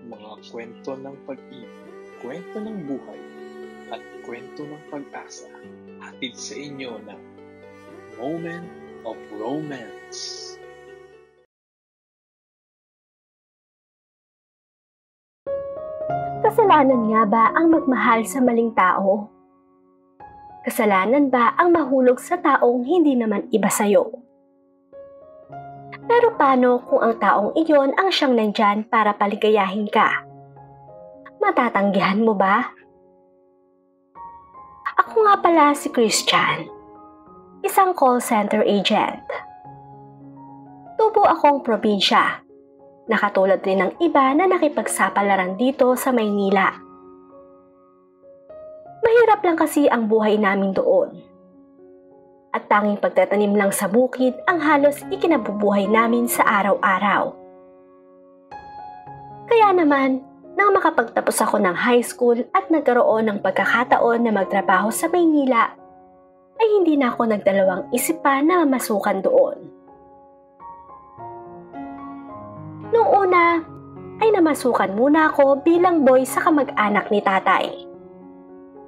mga kwento ng pag-ibig, kwento ng buhay, at kwento ng pag-asa, hatid sa inyo ng Moment of Romance. Kasalanan nga ba ang magmahal sa maling tao? Kasalanan ba ang mahulog sa taong hindi naman iba sa'yo? Pero paano kung ang taong iyon ang siyang nandyan para paligayahin ka? Matatanggihan mo ba? Ako nga pala si Christian, isang call center agent. Tubo akong probinsya, nakatulad rin ng iba na nakipagsapalaran dito sa Maynila. Mahirap lang kasi ang buhay namin doon. At tanging pagtatanim lang sa bukid ang halos ikinabubuhay namin sa araw-araw. Kaya naman, nang makapagtapos ako ng high school at nagkaroon ng pagkakataon na magtrabaho sa Maynila, ay hindi na ako nagdalawang isip pa na mamasukan doon. Noong una, ay namasukan muna ako bilang boy sa kamag-anak ni tatay.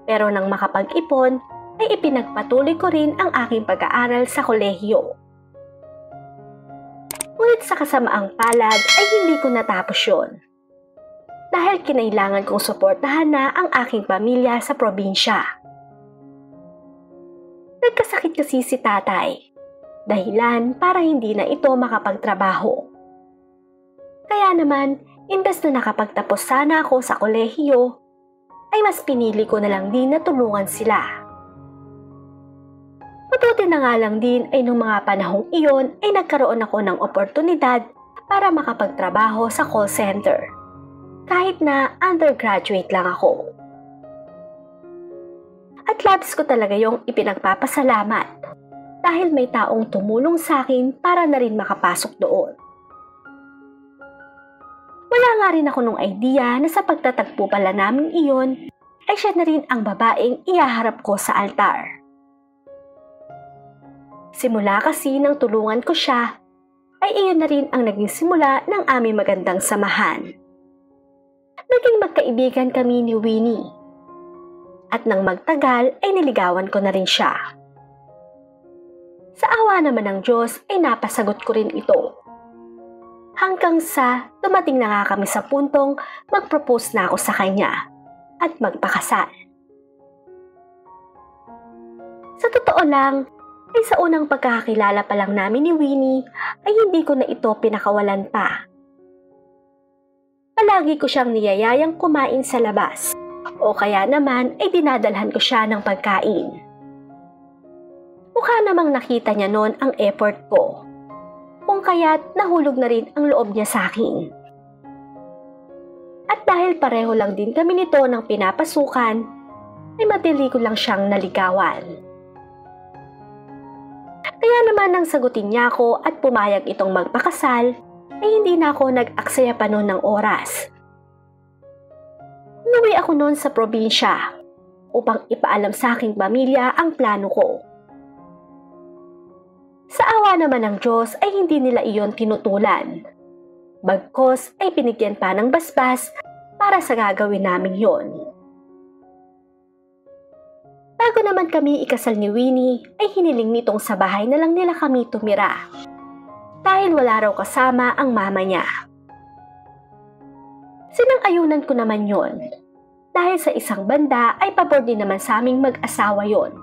Pero nang makapag-ipon, ay ipinagpatuloy ko rin ang aking pag-aaral sa kolehiyo. Ngunit sa kasamaang palad ay hindi ko natapos yun. Dahil kinailangan kong suportahan na ang aking pamilya sa probinsya. Nagkasakit kasi si tatay, dahilan para hindi na ito makapagtrabaho. Kaya naman, imbes na nakapagtapos sana ako sa kolehiyo, ay mas pinili ko na lang din na tulungan sila. Mabuti na nga lang din ay nung mga panahong iyon ay nagkaroon ako ng oportunidad para makapagtrabaho sa call center. Kahit na undergraduate lang ako. At labis ko talaga yung ipinagpapasalamat dahil may taong tumulong sa akin para na rin makapasok doon. Wala nga rin ako nung idea na sa pagtatagpo pala namin iyon ay siya na rin ang babaeng ihaharap ko sa altar. Simula kasi nang tulungan ko siya, ay iyon na rin ang naging simula ng aming magandang samahan. Naging magkaibigan kami ni Winnie. At nang magtagal ay niligawan ko na rin siya. Sa awa naman ng Diyos ay napasagot ko rin ito. Hanggang sa dumating na nga kami sa puntong mag-propose na ako sa kanya at magpakasal. Sa totoo lang, ay sa unang pagkakakilala pa lang namin ni Winnie ay hindi ko na ito pinakawalan pa. Palagi ko siyang niyayayang kumain sa labas o kaya naman ay dinadalhan ko siya ng pagkain. Mukha namang nakita niya noon ang effort ko, kung kaya't nahulog na rin ang loob niya sa akin. At dahil pareho lang din kami nito ng pinapasukan, ay madali ko lang siyang naligawan. Kaya naman nang sagutin niya ako at pumayag itong magpakasal, ay hindi na ako nag-aksaya pa noon ng oras. Umuwi ako noon sa probinsya upang ipaalam sa aking pamilya ang plano ko. Sa awa naman ng Diyos ay hindi nila iyon tinutulan. Bagkos ay binigyan pa ng basbas para sa gagawin namin yon. Bago naman kami ikasal ni Winnie, ay hiniling nitong sa bahay na lang nila kami tumira. Dahil wala raw kasama ang mama niya. Sinang-ayunan ko naman yon. Dahil sa isang banda ay pabor din naman sa aming mag-asawa yon.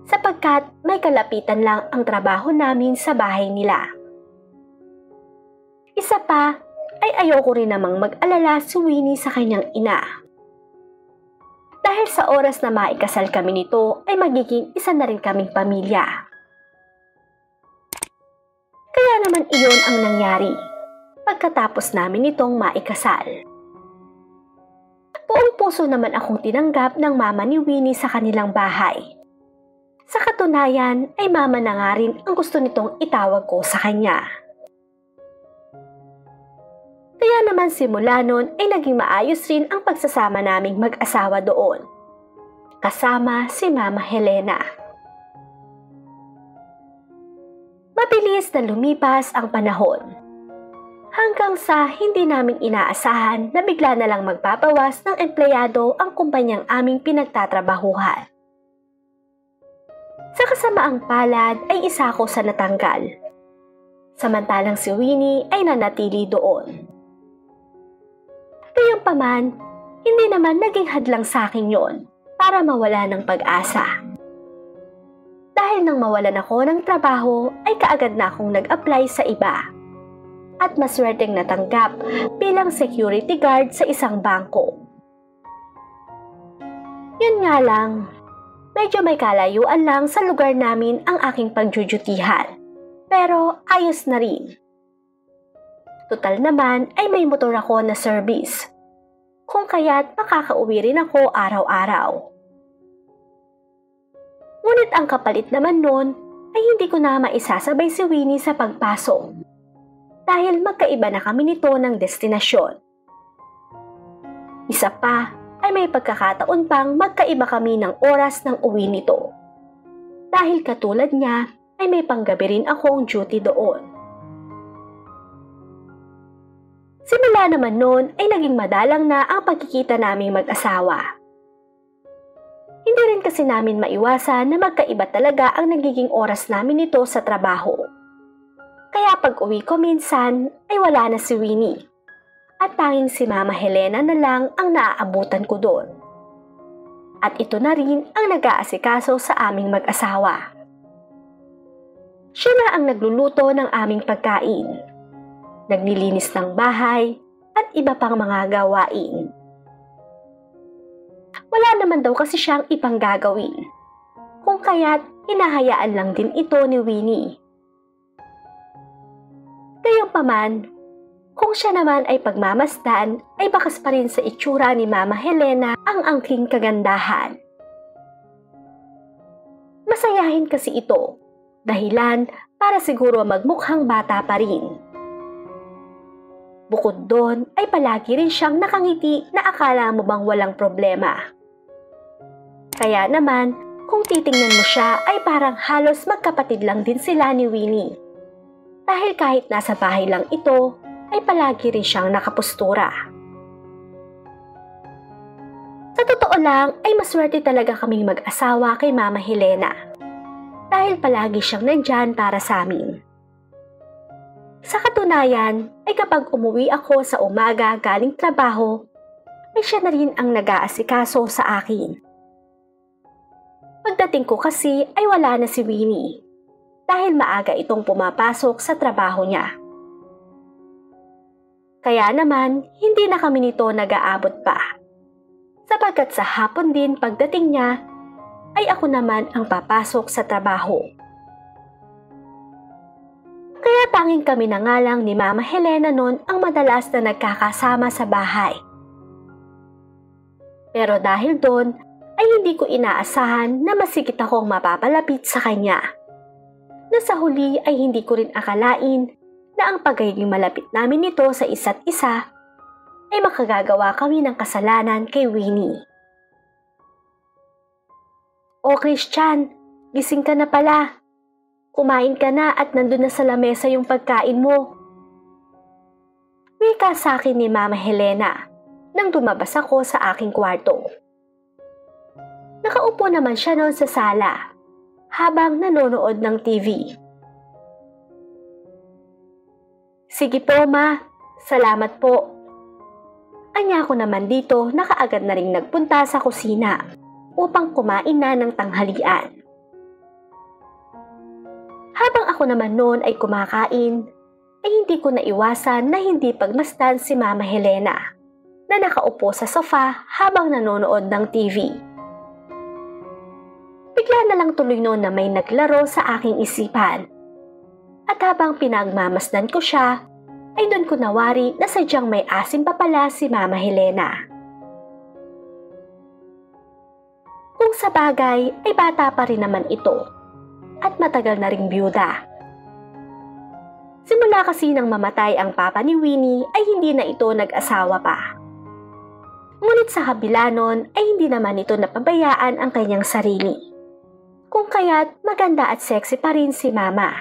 Sapagkat may kalapitan lang ang trabaho namin sa bahay nila. Isa pa, ay ayoko rin namang mag-alala si Winnie sa kanyang ina. Dahil sa oras na maikasal kami nito ay magiging isa na rin kaming pamilya. Kaya naman iyon ang nangyari pagkatapos namin itong maikasal. Buong puso naman akong tinanggap ng mama ni Winnie sa kanilang bahay. Sa katunayan ay mama na nga rin ang gusto nitong itawag ko sa kanya. Kaya naman simula noon ay naging maayos rin ang pagsasama naming mag-asawa doon. Kasama si Mama Helena. Mabilis na lumipas ang panahon. Hanggang sa hindi namin inaasahan na bigla na lang magpapawas ng empleyado ang kumpanyang aming pinagtatrabahuhan. Sa kasamaang palad ay isa ko sa natanggal. Samantalang si Winnie ay nanatili doon. Gayunpaman, hindi naman naging hadlang sa akin yon para mawala ng pag-asa. Dahil nang mawalan ako ng trabaho ay kaagad na akong nag-apply sa iba. At maswerteng natanggap bilang security guard sa isang bangko. Yun nga lang, medyo may kalayuan lang sa lugar namin ang aking pagjujutihan. Pero ayos na rin. Total naman ay may motor ako na service. Kung kaya't makakauwi rin ako araw-araw. Ngunit ang kapalit naman nun ay hindi ko na maisasabay si Winnie sa pagpasok. Dahil magkaiba na kami nito ng destinasyon. Isa pa ay may pagkakataon pang magkaiba kami ng oras ng uwi nito. Dahil katulad niya ay may panggabi rin akong duty doon. Simula naman noon ay naging madalang na ang pagkikita naming mag-asawa. Hindi rin kasi namin maiwasan na magkaiba talaga ang nagiging oras namin nito sa trabaho. Kaya pag uwi ko minsan ay wala na si Winnie at tanging si Mama Helena na lang ang naaabutan ko doon. At ito na rin ang nag-aasikaso sa aming mag-asawa. Siya na ang nagluluto ng aming pagkain, naglilinis ng bahay at iba pang mga gawain. Wala naman daw kasi siyang ibang gagawin, kung kaya't hinahayaan lang din ito ni Winnie. Gayunpaman, kung siya naman ay pagmamasdan, ay bakas pa rin sa itsura ni Mama Helena ang angking kagandahan. Masayahin kasi ito, dahilan para siguro magmukhang bata pa rin. Bukod doon ay palagi rin siyang nakangiti na akala mo bang walang problema. Kaya naman, kung titingnan mo siya ay parang halos magkapatid lang din sila ni Winnie. Dahil kahit nasa bahay lang ito, ay palagi rin siyang nakapustura. Sa totoo lang, ay maswerte talaga kaming mag-asawa kay Mama Helena. Dahil palagi siyang nandyan para sa amin. Sa katunayan, ay kapag umuwi ako sa umaga galing trabaho, ay siya na rin ang nag-aasikaso sa akin. Pagdating ko kasi ay wala na si Winnie. Dahil maaga itong pumapasok sa trabaho niya. Kaya naman, hindi na kami nito nag-aabot pa. Sapagkat sa hapon din pagdating niya, ay ako naman ang papasok sa trabaho. Kaya tanging kami na nga lang ni Mama Helena noon ang madalas na nagkakasama sa bahay. Pero dahil doon, ay hindi ko inaasahan na masigit akong mapapalapit sa kanya. Na sa huli ay hindi ko rin akalain na ang pagiging malapit namin nito sa isa't isa ay makagagawa kami ng kasalanan kay Winnie. O Christian, gising ka na pala. Kumain ka na at nandun na sa lamesa yung pagkain mo. Wika sa akin ni Mama Helena nang dumabas ako sa aking kwarto. Nakaupo naman siya noon sa sala habang nanonood ng TV. Sige po, Ma. Salamat po. Anya ko naman dito na kaagad na ring nagpunta sa kusina upang kumain na ng tanghalian. Habang ako naman noon ay kumakain, ay hindi ko naiwasan na hindi pagmasdan si Mama Helena na nakaupo sa sofa habang nanonood ng TV. Bigla na lang tuloy noon na may naglaro sa aking isipan. At habang pinagmamasdan ko siya, ay doon ko nawari na sadyang may asim pa pala si Mama Helena. Kung sa bagay ay bata pa rin naman ito at matagal na ring byuda. Simula kasi nang mamatay ang papa ni Winnie ay hindi na ito nag-asawa pa. Ngunit sa kabila nun ay hindi naman ito napabayaan ang kanyang sarili. Kung kaya't maganda at sexy pa rin si Mama.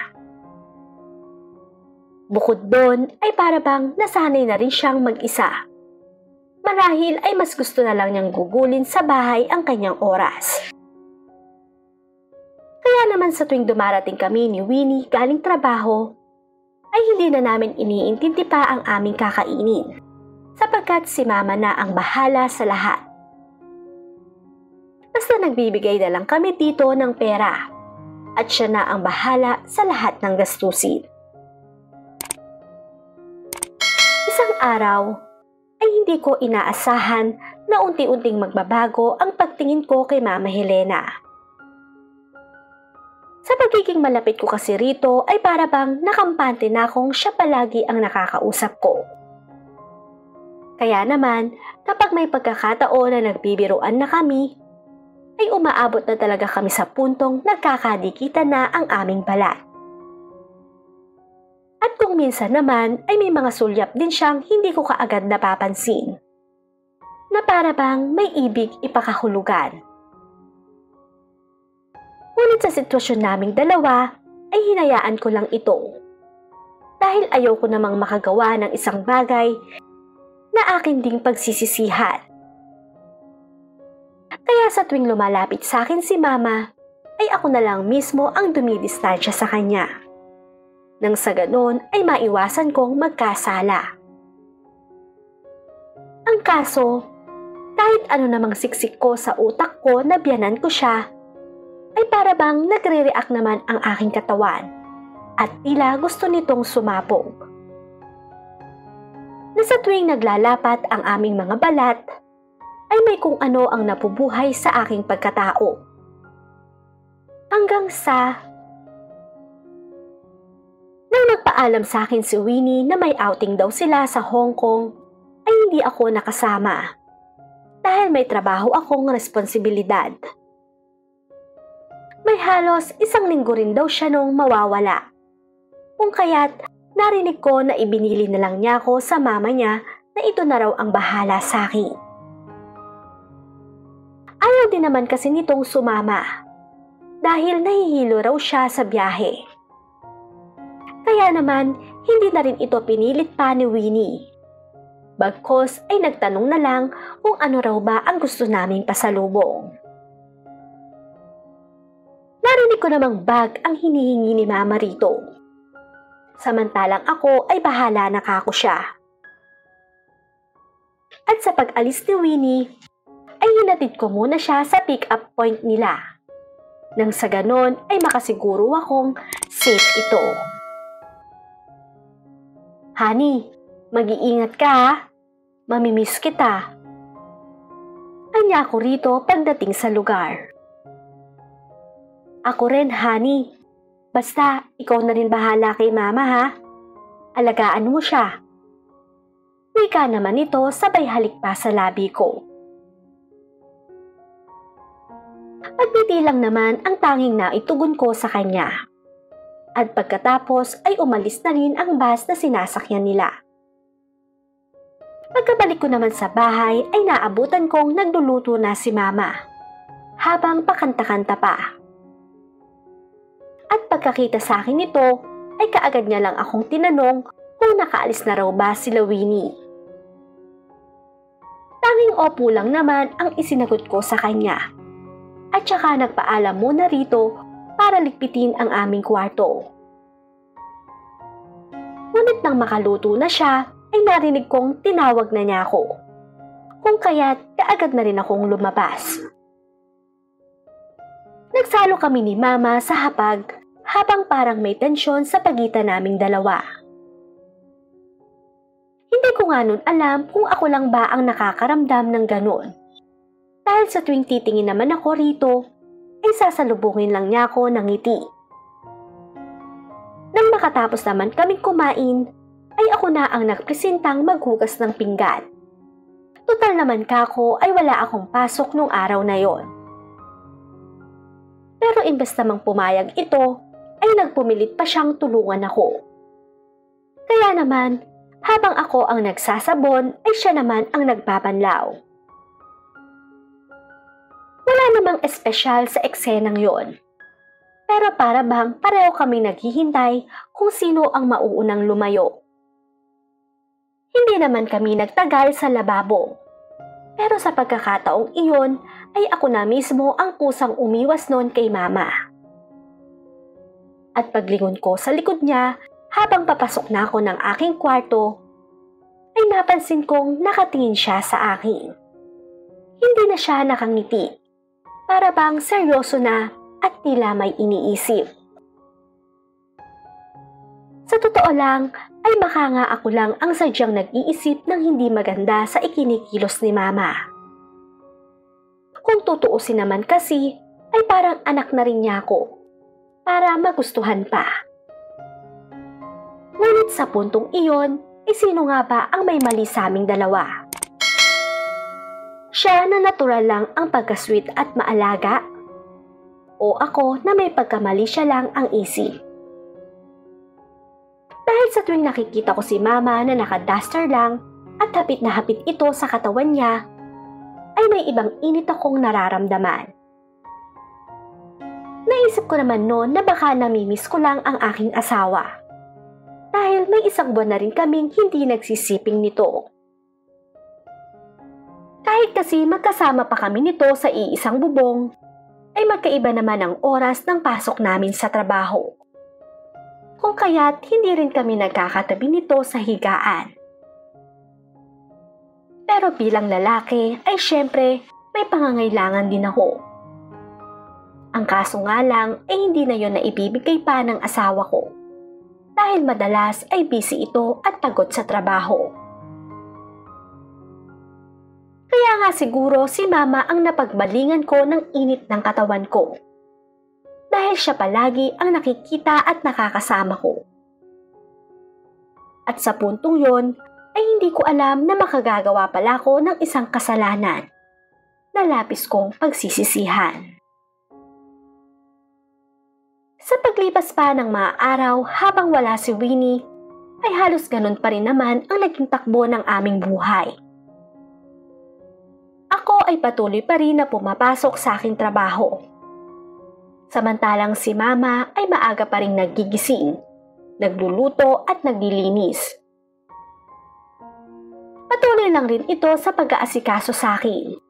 Bukod doon ay para bang nasanay na rin siyang mag-isa. Marahil ay mas gusto na lang niyang gugulin sa bahay ang kanyang oras. Kaya naman sa tuwing dumarating kami ni Winnie galing trabaho, ay hindi na namin iniintindi pa ang aming kakainin, sapagkat si Mama na ang bahala sa lahat. Basta nagbibigay na lang kami dito ng pera, at siya na ang bahala sa lahat ng gastusin. Isang araw, ay hindi ko inaasahan na unti-unting magbabago ang pagtingin ko kay Mama Helena. Sa pagiging malapit ko kasi rito ay para bang nakampante na akong siya palagi ang nakakausap ko. Kaya naman, kapag may pagkakataon na nagbibiruan na kami, ay umaabot na talaga kami sa puntong nagkakadikitan na ang aming balat. At kung minsan naman ay may mga sulyap din siyang hindi ko kaagad napapansin, na para bang may ibig ipakahulugan. Ngunit sa sitwasyon naming dalawa ay hinayaan ko lang ito, dahil ayoko namang makagawa ng isang bagay na akin ding pagsisisihan. Kaya sa tuwing lumalapit sa akin si Mama, ay ako na lang mismo ang dumidistansya sa kanya. Nang sa ganon ay maiwasan kong magkasala. Ang kaso, kahit ano namang siksik ko sa utak ko na biyanan ko siya, ay para bang nagre-react naman ang aking katawan at tila gusto nitong sumapog. Na sa tuwing naglalapat ang aming mga balat, ay may kung ano ang napubuhay sa aking pagkatao. Hanggang sa nang nagpaalam sa akin si Winnie na may outing daw sila sa Hong Kong, ay hindi ako nakasama dahil may trabaho akong responsibilidad. May halos 1 linggo rin daw siya nung mawawala. Kung kaya't narinig ko na ibinili na lang niya ako sa mama niya na ito na raw ang bahala sa akin. Ayaw din naman kasi nitong sumama dahil nahihilo raw siya sa biyahe. Kaya naman hindi na rin ito pinilit pa ni Winnie. Bagkos ay nagtanong na lang kung ano raw ba ang gusto naming pasalubong. Narinig ko namang bag ang hinihingi ni Mama rito. Samantalang ako ay bahala na kako siya. At sa pag-alis ni Winnie, ay hinatid ko muna siya sa pick-up point nila. Nang sa ganon ay makasiguro akong safe ito. Honey, mag-iingat ka ha. Mamimiss kita. Anya ko rito pagdating sa lugar. Ako rin, honey. Basta, ikaw na rin bahala kay Mama ha. Alagaan mo siya. Wika naman ito sabay halik pa sa labi ko. Pagditi lang naman ang tanging naitugon ko sa kanya. At pagkatapos ay umalis na rin ang bus na sinasakyan nila. Pagkabalik ko naman sa bahay ay naabutan kong nagluluto na si Mama, habang pakanta-kanta pa. At pagkakita sa akin nito ay kaagad niya lang akong tinanong kung nakaalis na raw ba sila Winnie. Tanging opo lang naman ang isinagot ko sa kanya. At saka nagpaalam muna rito para ligpitin ang aming kwarto. Ngunit nang makaluto na siya, ay narinig kong tinawag na niya ako. Kung kaya't kaagad na rin akong lumabas. Nagsalo kami ni Mama sa hapag habang parang may tensyon sa pagitan naming dalawa. Hindi ko nga nun alam kung ako lang ba ang nakakaramdam ng ganun. Dahil sa tuwing titingin naman ako rito, ay sasalubungin lang niya ako ng ngiti. Nang makatapos naman kaming kumain, ay ako na ang nagpresentang maghugas ng pinggan. Total naman kako ay wala akong pasok nung araw na yon. Pero imbes namang pumayag ito, ay nagpumilit pa siyang tulungan ako. Kaya naman, habang ako ang nagsasabon, ay siya naman ang nagbabanlaw. Wala namang espesyal sa eksenang yon. Pero para bang pareho kami naghihintay kung sino ang mauunang lumayo. Hindi naman kami nagtagal sa lababo. Pero sa pagkakataong iyon ay ako na mismo ang kusang umiwas noon kay Mama. At paglingon ko sa likod niya habang papasok na ako ng aking kwarto, ay napansin kong nakatingin siya sa akin. Hindi na siya nakangiti. Para bang seryoso na at tila may iniisip. Sa totoo lang, ay baka nga ako lang ang sadyang nag-iisip ng hindi maganda sa ikinikilos ni Mama. Kung tutuusin naman kasi, ay parang anak na rin niya ako, para magustuhan pa. Ngunit sa puntong iyon, sino nga ba ang may mali sa aming dalawa? Siya na natural lang ang pagka-sweet at maalaga? O ako na may pagkamali siya lang ang isip? Dahil sa tuwing nakikita ko si Mama na naka-duster lang at hapit na hapit ito sa katawan niya, ay may ibang init akong nararamdaman. Naisip ko naman noon na baka namimiss ko lang ang aking asawa. Dahil may isang buwan na rin kaming hindi nagsisiping nito. Kahit kasi magkasama pa kami nito sa iisang bubong, ay magkaiba naman ang oras ng pasok namin sa trabaho. Kung kaya't hindi rin kami nagkakatabi nito sa higaan. Pero bilang lalaki ay syempre may pangangailangan din ako. Ang kaso nga lang ay hindi na yon na ibibigay pa ng asawa ko. Dahil madalas ay busy ito at pagod sa trabaho. Kaya nga siguro si Mama ang napagbalingan ko ng init ng katawan ko. Dahil siya palagi ang nakikita at nakakasama ko. At sa puntong yon, ay hindi ko alam na makagagawa pala ko ng isang kasalanan na labis kong pagsisisihan. Sa paglipas pa ng mga araw habang wala si Winnie, ay halos ganun pa rin naman ang naging takbo ng aming buhay. Ako ay patuloy pa rin na pumapasok sa aking trabaho. Samantalang si Mama ay maaga pa rin nagigising, nagluluto at naglilinis. Patuloy lang rin ito sa pag-aasikaso sa akin.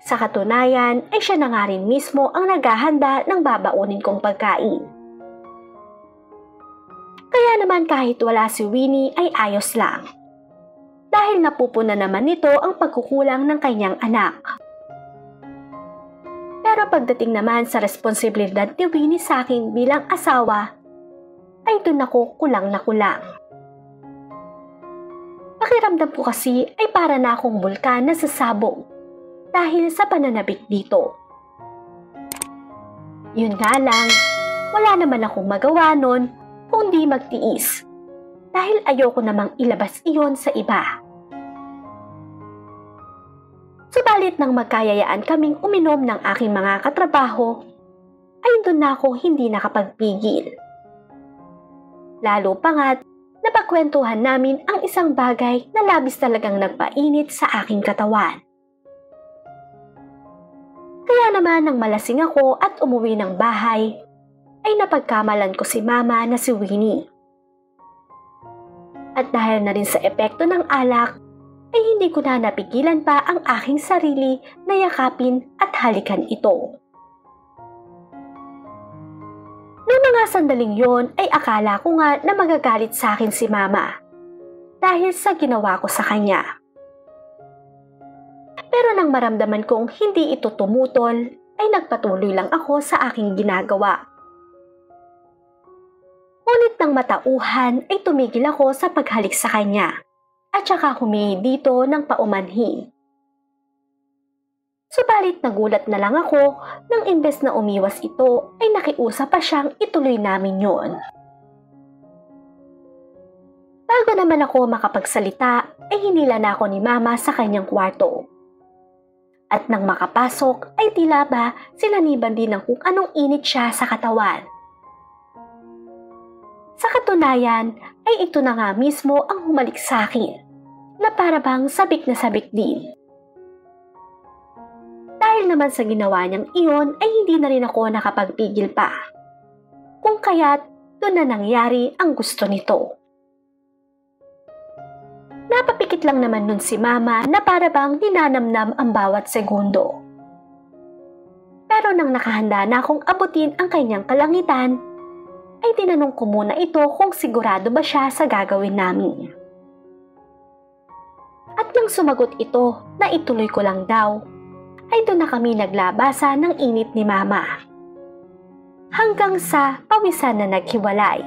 Sa katunayan ay siya na nga rin mismo ang naghahanda ng babaunin kong pagkain. Kaya naman kahit wala si Winnie ay ayos lang. Dahil napupuna naman nito ang pagkukulang ng kanyang anak. Pero pagdating naman sa responsibilidad ni Winnie sa akin bilang asawa, ay dun ako kulang na kulang. Pakiramdam ko kasi ay para na akong bulkan na sasabog dahil sa pananabik dito. Yun nga lang, wala naman akong magawa nun kundi magtiis dahil ayoko namang ilabas iyon sa iba. Subalit nang magkayayaan kaming uminom ng aking mga katrabaho, ay doon na ako hindi nakapagpigil. Lalo pa nga't napagkwentuhan namin ang isang bagay na labis talagang nagpainit sa aking katawan. Kaya naman nang malasing ako at umuwi ng bahay, ay napagkamalan ko si Mama na si Winnie. At dahil na rin sa epekto ng alak, ay hindi ko na napigilan pa ang aking sarili na yakapin at halikan ito. Noong mga sandaling yon ay akala ko nga na magagalit sa akin si Mama dahil sa ginawa ko sa kanya. Pero nang maramdaman kong hindi ito tumutol, ay nagpatuloy lang ako sa aking ginagawa. Ngunit nang matauhan ay tumigil ako sa paghalik sa kanya at saka humingi dito ng paumanhin. Subalit nagulat na lang ako nang imbes na umiwas ito ay nakiusap pa siyang ituloy namin yon. Bago naman ako makapagsalita ay hinila na ako ni Mama sa kanyang kwarto. At nang makapasok ay tila ba sinaniban din ng kung anong init siya sa katawan. Sa katunayan ay ito na nga mismo ang humalik sa akin na para bang sabik na sabik din. Dahil naman sa ginawa niyang iyon ay hindi na rin ako nakapagpigil pa kung kaya't doon na nangyari ang gusto nito. Napapikit lang naman nun si Mama na para bang ninanamnam ang bawat segundo. Pero nang nakahanda na akong abutin ang kanyang kalangitan, ay tinanong ko muna ito kung sigurado ba siya sa gagawin namin. At nang sumagot ito na ituloy ko lang daw, ay doon na kami naglabasa ng init ni Mama. Hanggang sa pawisan na naghiwalay.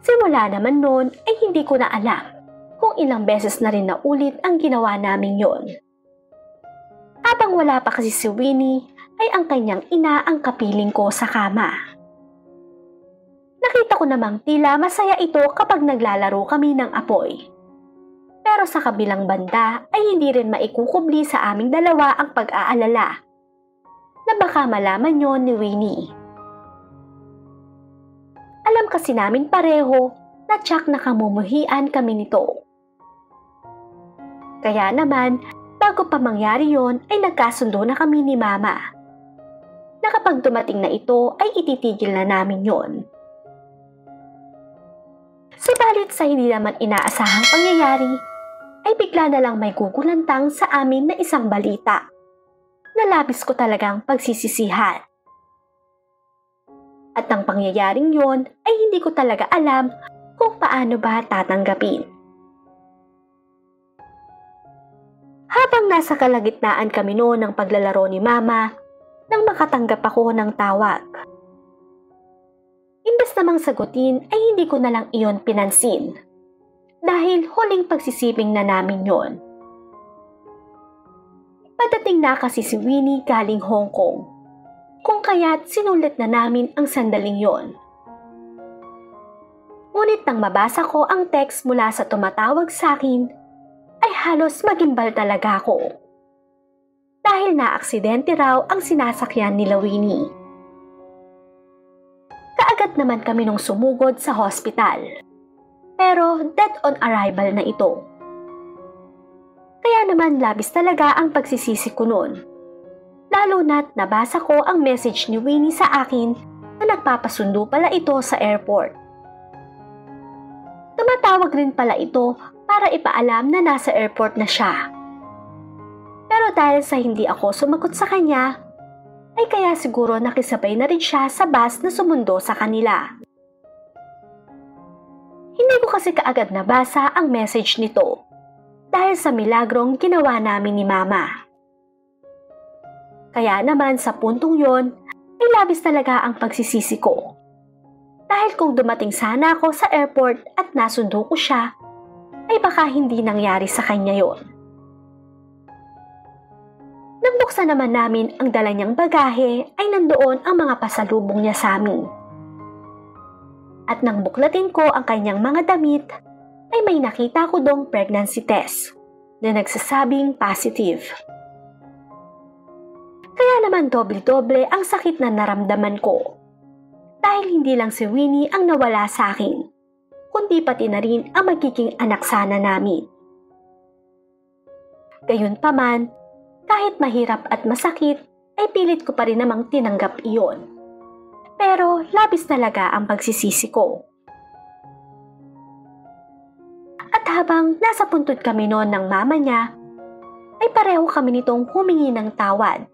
Simula naman noon ay hindi ko na alam kung ilang beses na rin naulit ang ginawa namin yon. Habang wala pa kasi si Winnie, ay ang kanyang ina ang kapiling ko sa kama. Nakita ko namang tila masaya ito kapag naglalaro kami ng apoy. Pero sa kabilang banda ay hindi rin maikukubli sa aming dalawa ang pag-aalala na baka malaman yon ni Winnie. Alam kasi namin pareho na tsak nakamumuhian kami nito. Kaya naman, bago pa mangyari yon ay nagkasundo na kami ni Mama na kapag dumating na ito ay ititigil na namin yon. Subalit sa hindi naman inaasahang pangyayari, ay bigla na lang may gugulantang sa amin na isang balita na labis ko talagang pagsisisihan. At ang pangyayaring yon ay hindi ko talaga alam kung paano ba tatanggapin. Habang nasa kalagitnaan kami noon ng paglalaro ni Mama, nang makatanggap ako ng tawag. Imbes namang sagutin ay hindi ko na lang iyon pinansin dahil huling pagsisibing na namin yon. Padating na kasi si Winnie galing Hong Kong, kung kaya't sinulit na namin ang sandaling yon. Ngunit nang mabasa ko ang text mula sa tumatawag sa akin, ay halos magimbal talaga ako. Dahil na-aksidente raw ang sinasakyan nila Winnie. Kaagad naman kami nung sumugod sa hospital. Pero dead on arrival na ito. Kaya naman labis talaga ang pagsisisi ko noon. Lalo na't nabasa ko ang message ni Winnie sa akin na nagpapasundo pala ito sa airport. Tumatawag rin pala ito para ipaalam na nasa airport na siya. Pero dahil sa hindi ako sumagot sa kanya, ay kaya siguro nakisabay na rin siya sa bus na sumundo sa kanila. Hindi ko kasi kaagad nabasa ang message nito dahil sa milagrong ginawa namin ni Mama. Kaya naman sa puntong yon ay labis talaga ang pagsisisi ko. Dahil kung dumating sana ako sa airport at nasundo ko siya, ay baka hindi nangyari sa kanya yon. Nang buksan naman namin ang dala niyang bagahe ay nandoon ang mga pasalubong niya sa amin. At nang buklatin ko ang kanyang mga damit, ay may nakita ko dong pregnancy test na nagsasabing positive. Kaya naman doble-doble ang sakit na naramdaman ko. Dahil hindi lang si Winnie ang nawala sa akin, kundi pati na rin ang magiging anak sana namin. Gayunpaman, kahit mahirap at masakit, ay pilit ko pa rin namang tinanggap iyon. Pero labis talaga ang pagsisisi ko. At habang nasa puntod kami noon ng mama niya, ay pareho kami nitong humingi ng tawad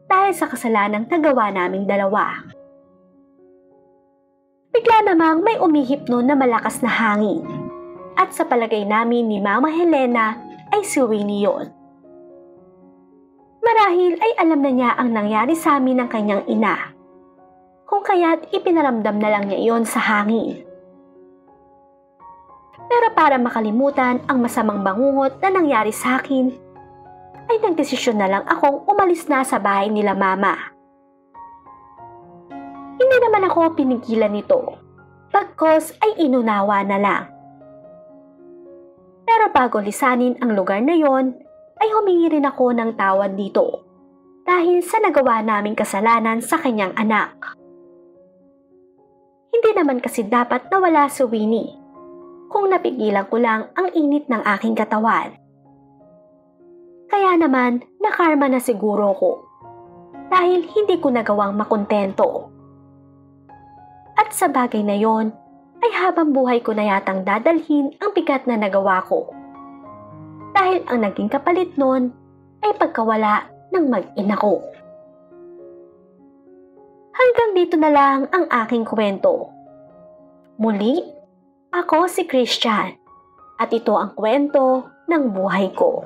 dahil sa kasalanang nagawa naming dalawa. Bigla namang may umihip noon na malakas na hangin at sa palagay namin ni Mama Helena ay si Winnie yon. Marahil ay alam na niya ang nangyari sa amin ng kanyang ina, kung kaya't ipinaramdam na lang niya iyon sa hangin. Pero para makalimutan ang masamang bangungot na nangyari sa akin, ay nagdesisyon na lang akong umalis na sa bahay nila Mama. Hindi naman ako pinigilan nito, bagkos ay inunawa na lang. Pero bago lisanin ang lugar na yon, ay humingi rin ako ng tawad dito dahil sa nagawa naming kasalanan sa kanyang anak. Hindi naman kasi dapat nawala si Winnie kung napigilan ko lang ang init ng aking katawan. Kaya naman nakarma na siguro ko dahil hindi ko nagawang makontento. At sa bagay na yon, ay habang buhay ko na yatang dadalhin ang bigat na nagawa ko. Dahil ang naging kapalit nun ay pagkawala ng mag-ina ko. Hanggang dito na lang ang aking kwento. Muli, ako si Christian at ito ang kwento ng buhay ko.